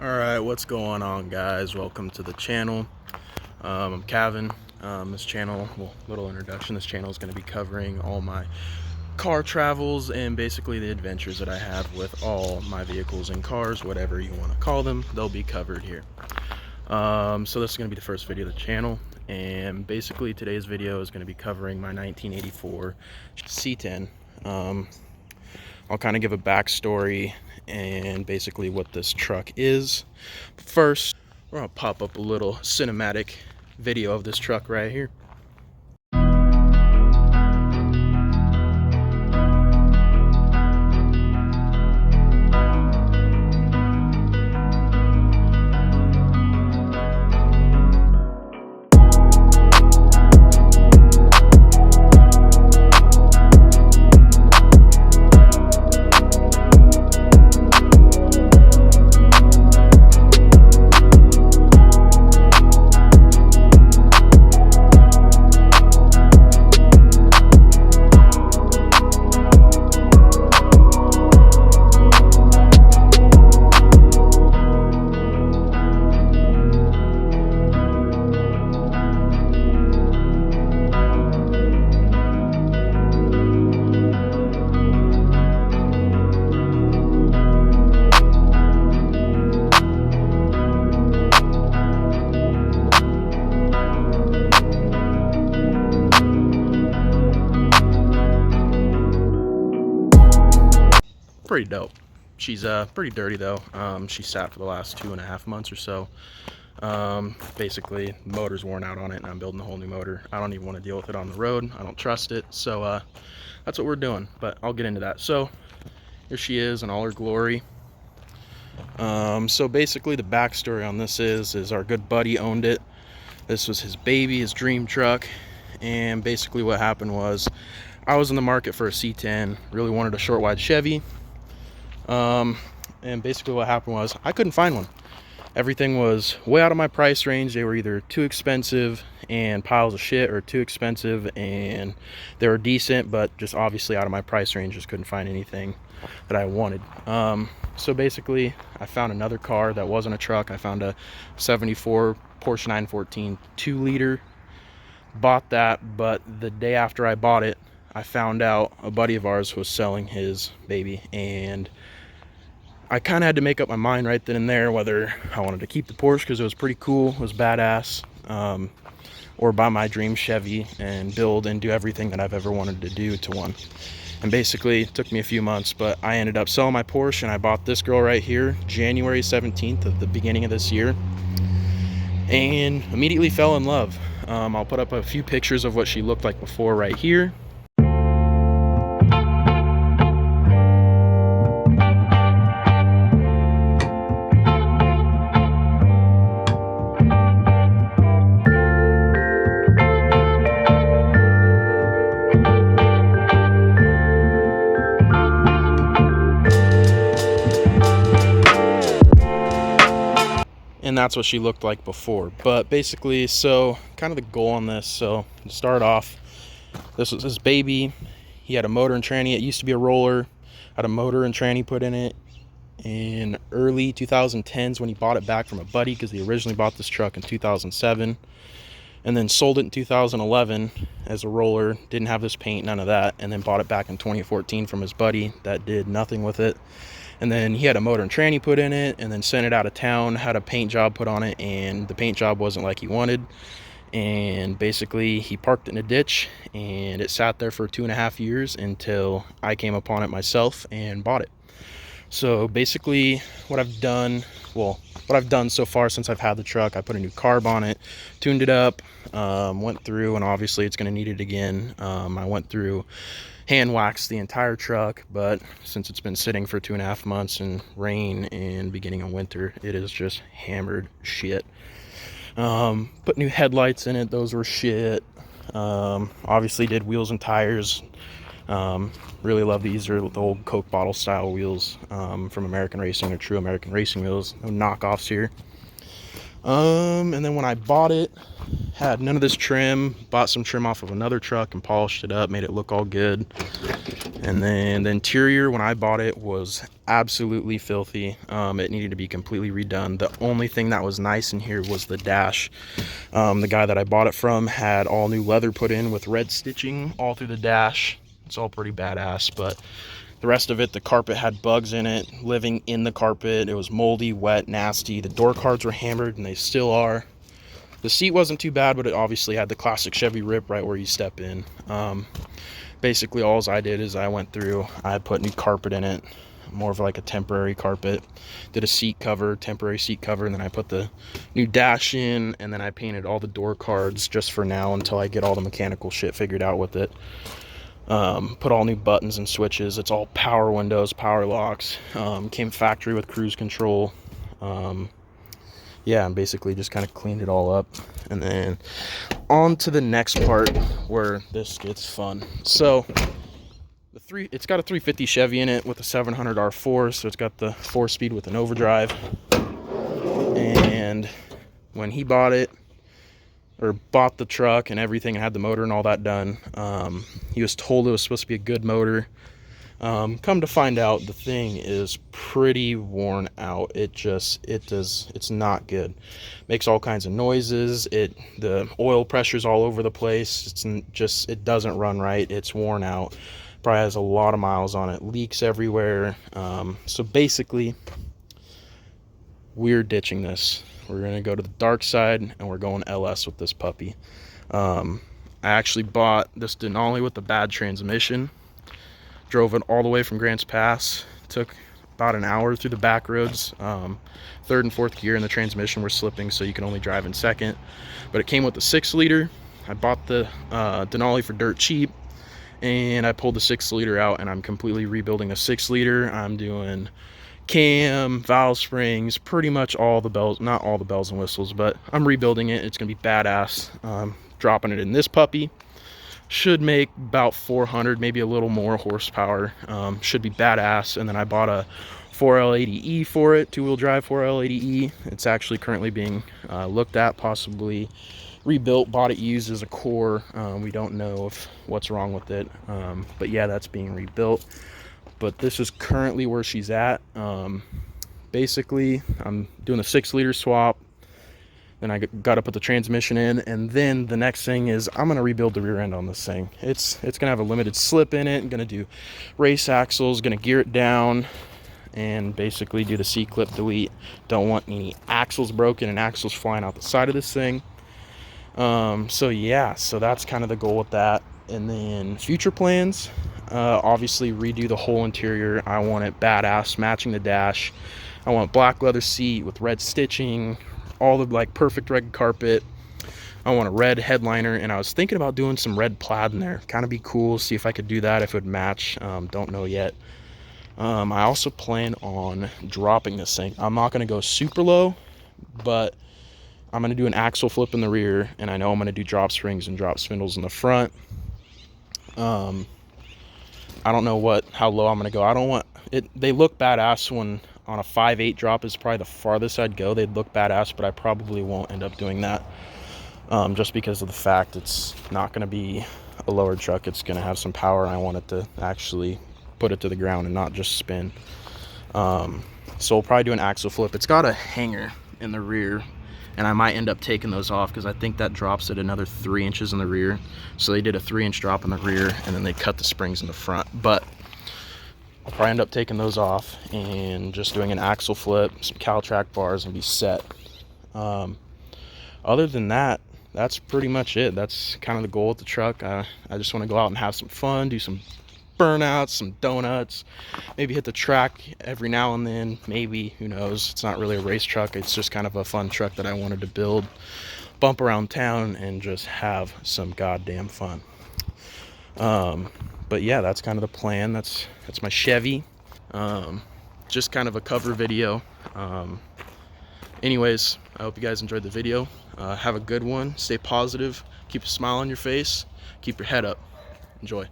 Alright, what's going on, guys? Welcome to the channel. I'm Kevin. This channel, little introduction, this channel is going to be covering all my car travels and basically the adventures that I have with all my vehicles and cars, whatever you want to call them, they'll be covered here. So this is going to be the first video of the channel, and basically today's video is going to be covering my 1984 C10. I'll kind of give a backstory and basically what this truck is. First, we're gonna pop up a little cinematic video of this truck right here. Pretty dope. She's pretty dirty though. She sat for the last 2.5 months or so. Basically, motor's worn out on it and I'm building a whole new motor. I don't even want to deal with it on the road. I don't trust it. So that's what we're doing, but I'll get into that. So here she is in all her glory. So basically the backstory on this is our good buddy owned it. This was his baby, his dream truck. And basically what happened was I was in the market for a C10, really wanted a short wide Chevy. And basically what happened was I couldn't find one. Everything was way out of my price range. They were either too expensive and piles of shit, or too expensive and they were decent but just obviously out of my price range. Just couldn't find anything that I wanted. So basically I found another car that wasn't a truck. I found a 74 Porsche 914 2-liter. Bought that, but the day after I bought it, I found out a buddy of ours was selling his baby, and I kind of had to make up my mind right then and there whether I wanted to keep the Porsche because it was pretty cool, it was badass, or buy my dream Chevy and build and do everything that I've ever wanted to do to one. And basically it took me a few months, but I ended up selling my Porsche and I bought this girl right here January 17th of the beginning of this year, and immediately fell in love. I'll put up a few pictures of what she looked like before right here. And that's what she looked like before. But basically, so kind of the goal on this, so to start off, this was his baby. He had a motor and tranny. It used to be a roller. Had a motor and tranny put in it in early 2010s when he bought it back from a buddy, because he originally bought this truck in 2007 and then sold it in 2011 as a roller. Didn't have this paint, none of that, and then bought it back in 2014 from his buddy that did nothing with it. And then he had a motor and tranny put in it and then sent it out of town, had a paint job put on it, and the paint job wasn't like he wanted. And basically he parked it in a ditch and it sat there for 2.5 years until I came upon it myself and bought it. So basically what I've done so far since I've had the truck, I put a new carb on it, tuned it up, went through, and obviously it's going to need it again. I went through, hand waxed the entire truck, but since it's been sitting for 2.5 months in rain and beginning of winter, it is just hammered shit. Put new headlights in it, those were shit. Obviously did wheels and tires. Really love these. Are the old Coke bottle style wheels from American Racing, or true American Racing wheels, no knockoffs here. And then when I bought it, had none of this trim, bought some trim off of another truck and polished it up, made it look all good. And then the interior, when I bought it, was absolutely filthy. It needed to be completely redone. The only thing that was nice in here was the dash. The guy that I bought it from had all new leather put in with red stitching all through the dash. It's all pretty badass, but the rest of it, the carpet had bugs in it, living in the carpet. It was moldy, wet, nasty. The door cards were hammered, and they still are. The seat wasn't too bad, but it obviously had the classic Chevy rip right where you step in. Basically, all I did is I went through, I put new carpet in it, more of like a temporary carpet, did a seat cover, temporary seat cover, and then I put the new dash in, and then I painted all the door cards just for now until I get all the mechanical shit figured out with it. Put all new buttons and switches. It's all power windows, power locks. Came factory with cruise control. Yeah, and basically just kind of cleaned it all up. And then on to the next part where this gets fun. So it's got a 350 Chevy in it with a 700 R4, so it's got the 4-speed with an overdrive. And when he bought it, or bought the truck and everything, and had the motor and all that done, he was told it was supposed to be a good motor. Come to find out, the thing is pretty worn out. It's not good. Makes all kinds of noises. The oil pressure's all over the place. It doesn't run right. It's worn out. Probably has a lot of miles on it. Leaks everywhere. So basically, we're ditching this. We're gonna go to the dark side, and we're going LS with this puppy. I actually bought this Denali with the bad transmission. Drove it all the way from Grants Pass. Took about an hour through the back roads. Third and fourth gear and the transmission were slipping, so you can only drive in second. But it came with the 6-liter. I bought the Denali for dirt cheap, and I pulled the 6-liter out, and I'm completely rebuilding a 6-liter. I'm doing cam, valve springs, pretty much all the bells, not all the bells and whistles, but I'm rebuilding it. It's gonna be badass. Dropping it in this puppy. Should make about 400, maybe a little more horsepower. Should be badass. And then I bought a 4L80E for it, 2-wheel drive 4L80E. It's actually currently being looked at, possibly rebuilt. Bought it used as a core. We don't know what's wrong with it, but yeah, that's being rebuilt. But this is currently where she's at. Basically, I'm doing a 6-liter swap. Then I got to put the transmission in, and then the next thing is I'm going to rebuild the rear end on this thing. It's going to have a limited slip in it. I'm going to do race axles, going to gear it down, and basically do the C-clip delete. Don't want any axles broken and axles flying out the side of this thing. So yeah, so that's kind of the goal with that. And then future plans, obviously redo the whole interior. I want it badass, matching the dash. I want black leather seat with red stitching, all the like perfect red carpet. I want a red headliner, and I was thinking about doing some red plaid in there. Kind of be cool, see if I could do that, if it would match. Don't know yet. I also plan on dropping this thing. I'm not going to go super low, but I'm going to do an axle flip in the rear, and I know I'm going to do drop springs and drop spindles in the front. I don't know how low I'm going to go. I don't want it. They look badass when on a 5.8 drop is probably the farthest I'd go. They'd look badass, but I probably won't end up doing that, just because of the fact it's not going to be a lowered truck. It's going to have some power, and I want it to actually put it to the ground and not just spin. So we'll probably do an axle flip. It's got a hanger in the rear, and I might end up taking those off because I think that drops it another 3 inches in the rear. So they did a 3-inch drop in the rear, and then they cut the springs in the front. But I'll probably end up taking those off and just doing an axle flip, some Caltrack bars, and be set. Other than that, that's pretty much it. That's kind of the goal with the truck. I just want to go out and have some fun, do some burnouts, some donuts, maybe hit the track every now and then. Maybe, who knows? It's not really a race truck. It's just kind of a fun truck that I wanted to build, bump around town, and just have some goddamn fun. But yeah, that's kind of the plan. That's my Chevy. Just kind of a cover video. Anyways, I hope you guys enjoyed the video. Have a good one. Stay positive. Keep a smile on your face. Keep your head up. Enjoy.